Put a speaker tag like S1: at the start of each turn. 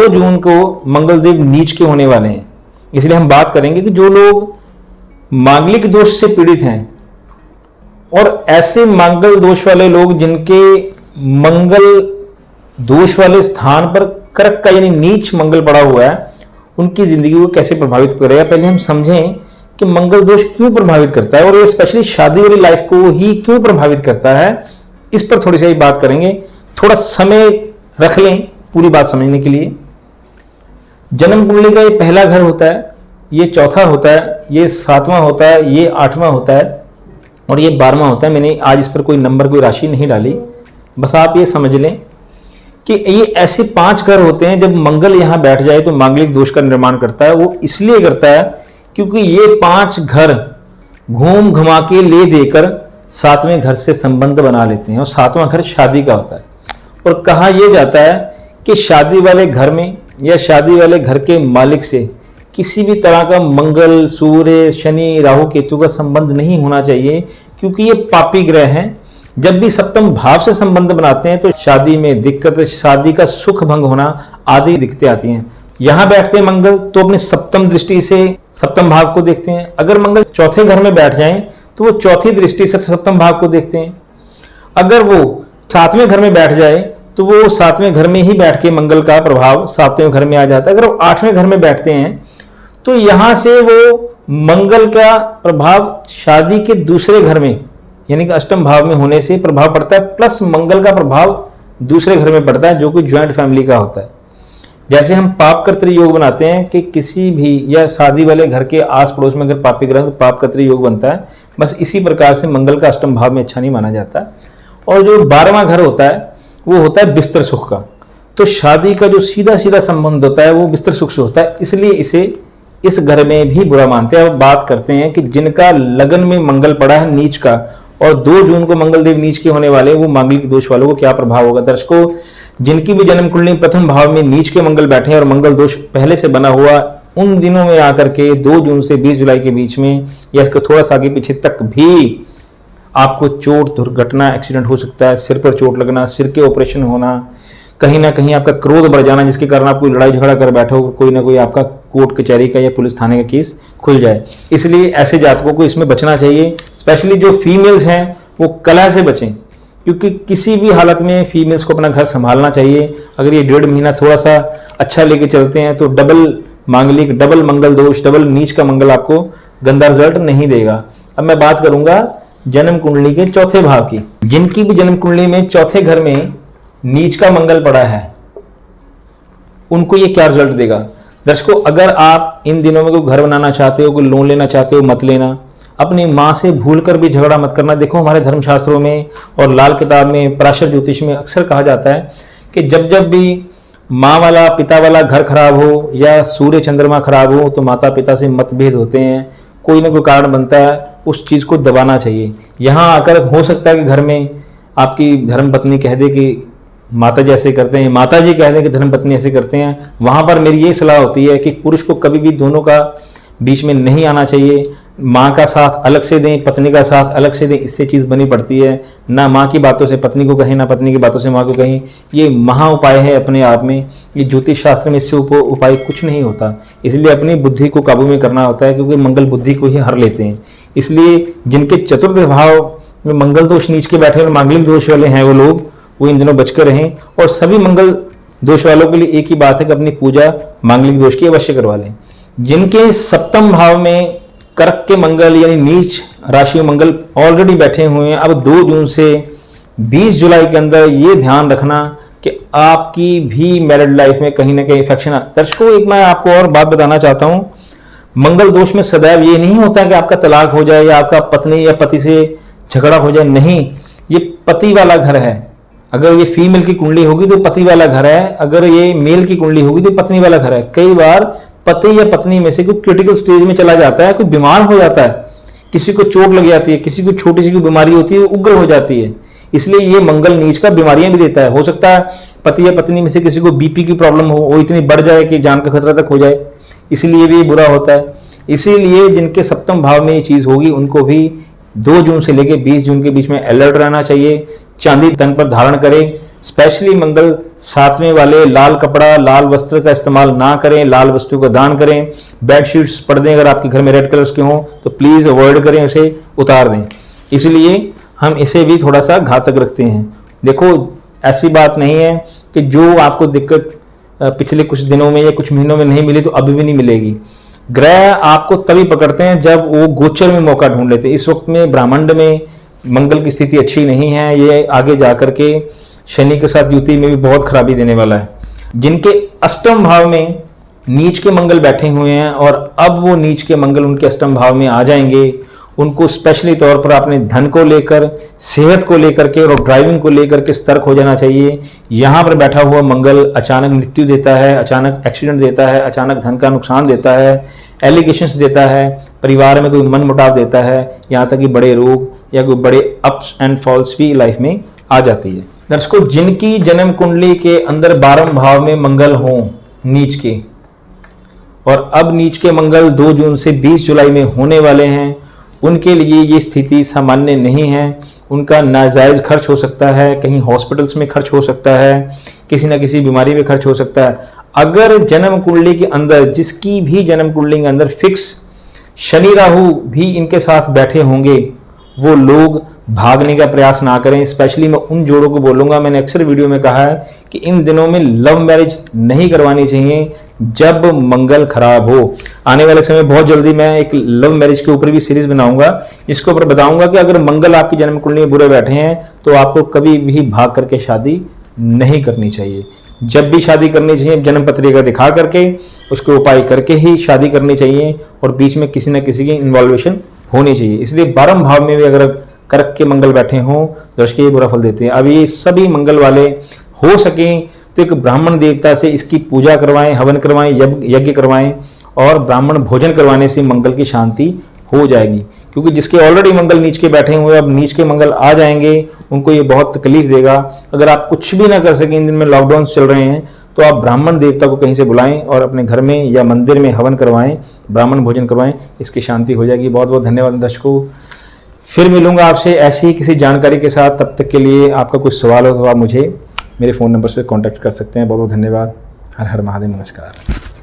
S1: 2 जून को मंगलदेव नीच के होने वाले हैं। इसलिए हम बात करेंगे कि जो लोग मांगलिक दोष से पीड़ित हैं और ऐसे मंगल दोष वाले लोग जिनके मंगल दोष वाले स्थान पर कर्क का यानी नीच मंगल पड़ा हुआ है, उनकी जिंदगी को कैसे प्रभावित करेगा। पहले हम समझें कि मंगल दोष क्यों प्रभावित करता है और ये स्पेशली शादी वाली लाइफ को ही क्यों प्रभावित करता है, इस पर थोड़ी सी बात करेंगे। थोड़ा समय रख लें पूरी बात समझने के लिए। जन्म कुंडली का ये पहला घर होता है, ये चौथा होता है, ये 7वां होता है, ये 8वां होता है और ये 12वां होता है। मैंने आज इस पर कोई नंबर कोई राशि नहीं डाली, बस आप ये समझ लें कि ये ऐसे 5 घर होते हैं। जब मंगल यहां बैठ जाए तो मांगलिक दोष का निर्माण करता है। वो इसलिए करता है क्योंकि ये 5 घर घूम घुमा के ले देकर 7वें घर से संबंध बना लेते हैं और 7वां घर शादी का होता है। और कहा यह जाता है कि शादी वाले घर में या शादी वाले घर के मालिक से किसी भी तरह का मंगल, सूर्य, शनि, राहु, केतु का संबंध नहीं होना चाहिए, क्योंकि ये पापी ग्रह हैं। जब भी सप्तम भाव से संबंध बनाते हैं तो शादी में दिक्कत, शादी का सुख भंग होना आदि दिक्कतें आती हैं। यहां बैठते हैं मंगल तो अपनी सप्तम दृष्टि से सप्तम भाव को देखते हैं। अगर मंगल चौथे घर में बैठ जाएं तो वो चौथी दृष्टि से सप्तम भाव को देखते हैं। अगर वो 7वें घर में बैठ जाए तो वो 7वें घर में ही बैठ के मंगल का प्रभाव 7वें घर में आ जाता है। अगर वो 8वें घर में बैठते हैं तो यहां से वो मंगल का प्रभाव शादी के दूसरे घर में यानी कि अष्टम भाव में होने से प्रभाव पड़ता है, प्लस मंगल का प्रभाव दूसरे घर में पड़ता है जो कि ज्वाइंट फैमिली का होता है। जैसे हम पाप कर्तृ योग बनाते हैं कि किसी भी या शादी वाले घर के आस पड़ोस में अगर पापी ग्रह तो पाप कर्तृ योग बनता है, बस इसी प्रकार से मंगल का अष्टम भाव में अच्छा नहीं माना जाता। और जो 12वां घर होता है वो होता है बिस्तर सुख का। तो शादी का जो सीधा सीधा संबंध होता है वो बिस्तर सुख से होता है, इसलिए इसे इस घर में भी बुरा मानते हैं। अब बात करते हैं कि जिनका लगन में मंगल पड़ा है नीच का और 2 जून को मंगलदेव नीच के होने वाले, वो मांगलिक दोष वालों को क्या प्रभाव होगा। दर्शकों, जिनकी भी जन्म कुंडली प्रथम भाव में नीच के मंगल बैठे हैं और मंगल दोष पहले से बना हुआ, उन दिनों में आकर के 2 जून से 20 जुलाई के बीच में या इसके थोड़ा सा आगे पीछे तक भी आपको चोट, दुर्घटना, एक्सीडेंट हो सकता है। सिर पर चोट लगना, सिर के ऑपरेशन होना, कहीं ना कहीं आपका क्रोध बढ़ जाना जिसके कारण आप कोई लड़ाई झगड़ा कर बैठो, कोई ना कोई आपका कोर्ट कचहरी का या पुलिस थाने का केस खुल जाए। इसलिए ऐसे जातकों को इसमें बचना चाहिए। स्पेशली जो फीमेल्स हैं वो कलह से बचें, क्योंकि किसी भी हालत में फीमेल्स को अपना घर संभालना चाहिए। अगर ये 1.5 महीना थोड़ा सा अच्छा लेके चलते हैं तो डबल मांगलिक, डबल मंगल दोष, डबल नीच का मंगल आपको गंदा रिजल्ट नहीं देगा। अब मैं बात करूंगा जन्म कुंडली के चौथे भाव की। जिनकी भी जन्म कुंडली में चौथे घर में नीच का मंगल पड़ा है उनको ये क्या रिजल्ट देगा। दर्शकों, अगर आप इन दिनों में कोई घर बनाना चाहते हो, कोई लोन लेना चाहते हो, मत लेना। अपनी माँ से भूलकर भी झगड़ा मत करना। देखो, हमारे धर्मशास्त्रों में और लाल किताब में, पराशर ज्योतिष में अक्सर कहा जाता है कि जब जब भी माँ वाला, पिता वाला घर खराब हो या सूर्य चंद्रमा खराब हो तो माता पिता से मतभेद होते हैं, कोई ना कोई कारण बनता है, उस चीज़ को दबाना चाहिए। यहाँ आकर हो सकता है कि घर में आपकी धर्मपत्नी कह दे कि माता जी ऐसे करते हैं, माता जी कह दें कि धर्मपत्नी ऐसे करते हैं। वहाँ पर मेरी ये सलाह होती है कि पुरुष को कभी भी दोनों का बीच में नहीं आना चाहिए। माँ का साथ अलग से दें, पत्नी का साथ अलग से दें, इससे चीज़ बनी पड़ती है। ना माँ की बातों से पत्नी को कहें, ना पत्नी की बातों से माँ को कहें। ये महा उपाय है अपने आप में। ये ज्योतिष शास्त्र में इससे उपाय कुछ नहीं होता। इसलिए अपनी बुद्धि को काबू में करना होता है, क्योंकि मंगल बुद्धि को ही हर लेते हैं। इसलिए जिनके चतुर्थ भाव में मंगल दोष नीच के बैठे और मांगलिक दोष वाले हैं वो लोग, वो इन दिनों बचकर रहें। और सभी मंगल दोष वालों के लिए एक ही बात है कि अपनी पूजा मांगलिक दोष की अवश्य करवा लें। जिनके सप्तम भाव में कर्क के मंगल यानी नीच राशि मंगल ऑलरेडी बैठे हुए हैं, अब 2 जून से 20 जुलाई के अंदर ये ध्यान रखना कि आपकी भी मैरिड लाइफ में कहीं ना कहीं इन्फेक्शन। दर्शकों, एक मैं आपको और बात बताना चाहता हूँ। मंगल दोष में सदैव ये नहीं होता कि आपका तलाक हो जाए या आपका पत्नी या पति से झगड़ा हो जाए। नहीं, ये पति वाला घर है। अगर ये फीमेल की कुंडली होगी तो पति वाला घर है, अगर ये मेल की कुंडली होगी तो पत्नी वाला घर है। कई बार पति या पत्नी में से कोई क्रिटिकल स्टेज में चला जाता है, कोई बीमार हो जाता है, किसी को चोट लग जाती है, किसी को छोटी सी बीमारी होती है, उग्र हो जाती है। इसलिए ये मंगल नीच का बीमारियां भी देता है। हो सकता है पति या पत्नी में से किसी को बीपी की प्रॉब्लम हो, वो इतनी बढ़ जाए कि जान का खतरा तक हो जाए, इसलिए भी बुरा होता है। इसीलिए जिनके सप्तम भाव में ये चीज होगी उनको भी 2 जून से लेकर 20 जून के बीच में अलर्ट रहना चाहिए। चांदी तन पर धारण करें, स्पेशली मंगल 7वें वाले लाल कपड़ा, लाल वस्त्र का इस्तेमाल ना करें, लाल वस्तु को दान करें। बेडशीट्स, पर्दे अगर आपके घर में रेड कलर्स के हों तो प्लीज अवॉइड करें, उसे उतार दें। इसलिए हम इसे भी थोड़ा सा घातक रखते हैं। देखो, ऐसी बात नहीं है कि जो आपको दिक्कत पिछले कुछ दिनों में या कुछ महीनों में नहीं मिली तो अभी भी नहीं मिलेगी। ग्रह आपको तभी पकड़ते हैं जब वो गोचर में मौका ढूंढ लेते हैं। इस वक्त में ब्रह्मांड में मंगल की स्थिति अच्छी नहीं है, ये आगे जाकर के शनि के साथ युति में भी बहुत खराबी देने वाला है। जिनके अष्टम भाव में नीच के मंगल बैठे हुए हैं और अब वो नीच के मंगल उनके अष्टम भाव में आ जाएंगे, उनको स्पेशली तौर पर अपने धन को लेकर, सेहत को लेकर के और ड्राइविंग को लेकर के सतर्क हो जाना चाहिए। यहाँ पर बैठा हुआ मंगल अचानक मृत्यु देता है, अचानक एक्सीडेंट देता है, अचानक धन का नुकसान देता है, एलिगेशंस देता है, परिवार में कोई मनमुटाव देता है, यहाँ तक कि बड़े रोग या कोई बड़े अप्स एंड फॉल्स भी लाइफ में आ जाती है। दर्शकों, जिनकी जन्म कुंडली के अंदर 12वें भाव में मंगल हों नीच के, और अब नीच के मंगल 2 जून से 20 जुलाई में होने वाले हैं, उनके लिए ये स्थिति सामान्य नहीं है। उनका नाजायज खर्च हो सकता है, कहीं हॉस्पिटल्स में खर्च हो सकता है, किसी ना किसी बीमारी में खर्च हो सकता है। अगर जन्म कुंडली के अंदर, जिसकी भी जन्म कुंडली के अंदर फिक्स शनि राहु भी इनके साथ बैठे होंगे, वो लोग भागने का प्रयास ना करें। स्पेशली मैं उन जोड़ों को बोलूंगा, मैंने अक्सर वीडियो में कहा है कि इन दिनों में लव मैरिज नहीं करवानी चाहिए जब मंगल खराब हो। आने वाले समय बहुत जल्दी मैं एक लव मैरिज के ऊपर भी सीरीज बनाऊंगा, जिसके ऊपर बताऊंगा कि अगर मंगल आपकी जन्म कुंडली में बुरे बैठे हैं तो आपको कभी भी भाग करके शादी नहीं करनी चाहिए। जब भी शादी करनी चाहिए जन्म पत्रिका दिखा करके, उसके उपाय करके ही शादी करनी चाहिए और बीच में किसी न किसी की इन्वॉल्वेशन होनी चाहिए। इसलिए 12वें भाव में भी अगर कर्क के मंगल बैठे हों तो उसके ये बुरा फल देते हैं। अब ये सभी मंगल वाले हो सकें तो एक ब्राह्मण देवता से इसकी पूजा करवाएं, हवन करवाएं, यज्ञ करवाएं और ब्राह्मण भोजन करवाने से मंगल की शांति हो जाएगी। क्योंकि जिसके ऑलरेडी मंगल नीच के बैठे हुए, अब नीच के मंगल आ जाएंगे, उनको ये बहुत तकलीफ देगा। अगर आप कुछ भी ना कर सकें, इन दिन में लॉकडाउन चल रहे हैं, तो आप ब्राह्मण देवता को कहीं से बुलाएं और अपने घर में या मंदिर में हवन करवाएं, ब्राह्मण भोजन करवाएं, इसकी शांति हो जाएगी। बहुत बहुत धन्यवाद दर्शकों। फिर मिलूंगा आपसे ऐसी ही किसी जानकारी के साथ। तब तक के लिए आपका कुछ सवाल हो तो आप मुझे मेरे फ़ोन नंबर से कांटेक्ट कर सकते हैं। बहुत बहुत धन्यवाद। हर हर महादेव, नमस्कार।